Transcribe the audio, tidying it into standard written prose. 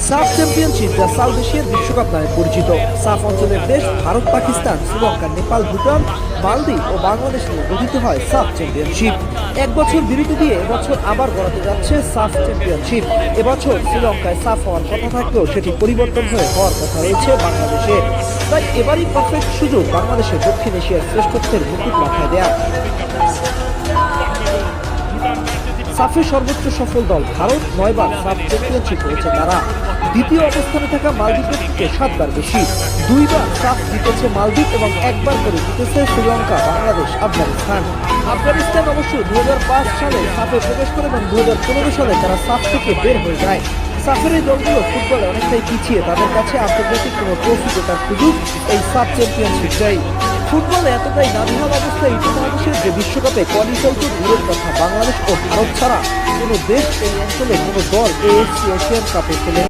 সাফ চ্যাম্পিয়নশিপ যা সাউথ এশিয়ার বিশ্বকাপ নামে পরিচিত। সাফ অঞ্চলের দেশ ভারত, পাকিস্তান, শ্রীলঙ্কা, নেপাল, ভুটান, মালদ্বীপ ও বাংলাদেশ নিয়ে গঠিত হয় সাফ চ্যাম্পিয়নশিপ। এক বছর বিরতি দিয়ে এবছর আবার গড়াতে যাচ্ছে সাফ চ্যাম্পিয়নশিপ। এবছর শ্রীলঙ্কায় সাফ হওয়ার কথা থাকলেও সেটি পরিবর্তন হয়ে হওয়ার কথা রয়েছে বাংলাদেশে। তাই এবারই পারফেক্ট সুযোগ বাংলাদেশের দক্ষিণ এশিয়ার শ্রেষ্ঠত্বের মুকুট মাথায় দেয়া। সাফে সর্বোচ্চ সফল দল ভারত, 9 বার সাফ চ্যাম্পিয়নশিপ হয়েছে তারা। দ্বিতীয় অবস্থানে থাকা মালদ্বীপের থেকে 7 বার বেশি। 2 বার সাফ জিতেছে মালদ্বীপ এবং 1 বার করে জিতেছে শ্রীলঙ্কা, বাংলাদেশ, আফগানিস্তান। আফগানিস্তান অবশ্য 2005 সালে সাফে প্রবেশ করে এবং 2015 সালে তারা সাফ থেকে বের হয়ে যায়। সাফের এই দলগুলো ফুটবলে অনেকটাই পিছিয়ে, তাদের কাছে আন্তর্জাতিক কোনো ট্রফি জেতার সুযোগ এই সাফ চ্যাম্পিয়নশিপটাই। ফুটবলে এতটাই নাজেহাল অবস্থায় উপমহাদেশের যে বিশ্বকাপে কোয়ালিফাই তো দূরের কথা, বাংলাদেশ ও ভারত ছাড়া কোনো দেশ এই অঞ্চলে কোনো দল এএফসি এশিয়ান কাপে খেলে